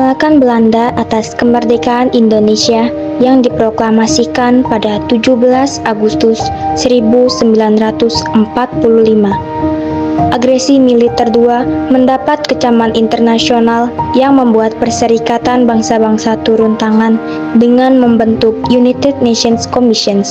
Penolakan Belanda atas kemerdekaan Indonesia yang diproklamasikan pada 17 Agustus 1945. Agresi militer II mendapat kecaman internasional yang membuat Perserikatan Bangsa-Bangsa turun tangan dengan membentuk United Nations Commission,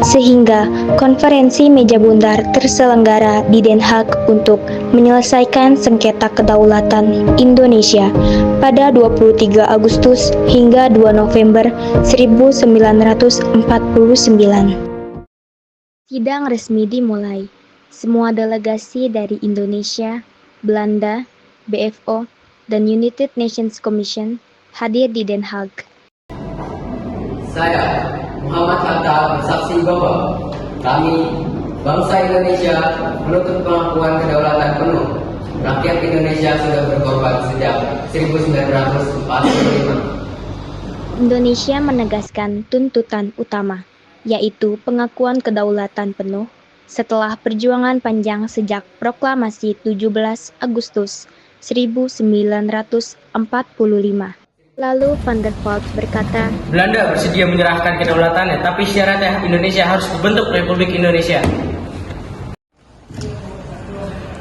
sehingga konferensi meja bundar terselenggara di Den Haag untuk menyelesaikan sengketa kedaulatan Indonesia pada 23 Agustus hingga 2 November 1949. Sidang resmi dimulai. Semua delegasi dari Indonesia, Belanda, BFO, dan United Nations Commission hadir di Den Haag. Saya, Muhammad Hatta, bersaksi bahwa kami, bangsa Indonesia, menuntut pengakuan kedaulatan penuh. Rakyat Indonesia sudah berkorban sejak 1945. Indonesia menegaskan tuntutan utama, yaitu pengakuan kedaulatan penuh setelah perjuangan panjang sejak proklamasi 17 Agustus 1945. Lalu Van der Valk berkata, Belanda bersedia menyerahkan kedaulatannya, tapi syaratnya Indonesia harus membentuk Republik Indonesia.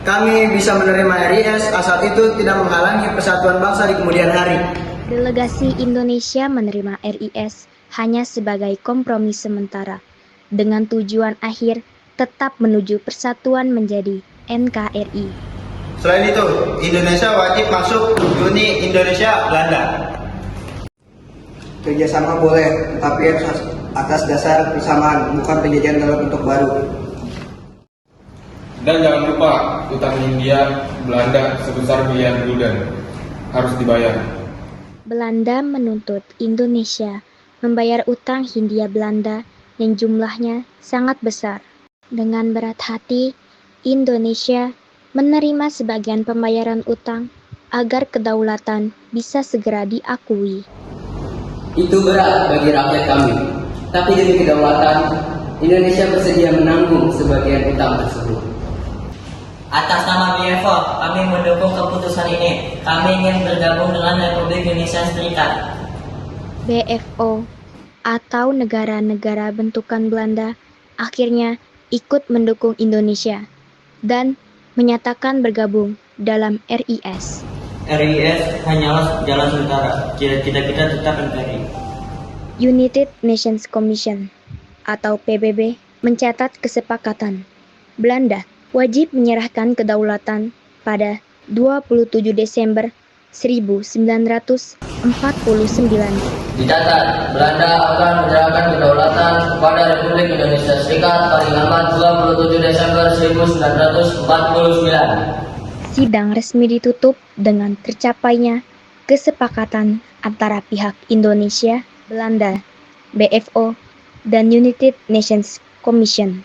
Kami bisa menerima RIS asal itu tidak menghalangi persatuan bangsa di kemudian hari. Delegasi Indonesia menerima RIS hanya sebagai kompromi sementara, dengan tujuan akhir tetap menuju persatuan menjadi NKRI. Selain itu, Indonesia wajib masuk Uni Indonesia Belanda. Kerjasama boleh, tapi atas dasar persamaan, bukan penjajahan dalam bentuk baru. Dan jangan lupa, utang Hindia Belanda sebesar miliar gulden harus dibayar. Belanda menuntut Indonesia membayar utang Hindia Belanda yang jumlahnya sangat besar. Dengan berat hati, Indonesia menerima sebagian pembayaran utang agar kedaulatan bisa segera diakui. Itu berat bagi rakyat kami, tapi demi kedaulatan, Indonesia bersedia menanggung sebagian utang tersebut. Atas nama BFO, kami mendukung keputusan ini. Kami ingin bergabung dengan Republik Indonesia Serikat. BFO atau negara-negara bentukan Belanda akhirnya ikut mendukung Indonesia dan menyatakan bergabung dalam RIS. RIS hanyalah jalan sementara. Cita-cita kita tetap NKRI. United Nations Commission atau PBB mencatat kesepakatan Belanda wajib menyerahkan kedaulatan pada 27 Desember 1949. Dicatat, Belanda akan menyerahkan kedaulatan kepada Republik Indonesia Serikat paling lambat 27 Desember 1949. Sidang resmi ditutup dengan tercapainya kesepakatan antara pihak Indonesia, Belanda, BFO, dan United Nations Commission.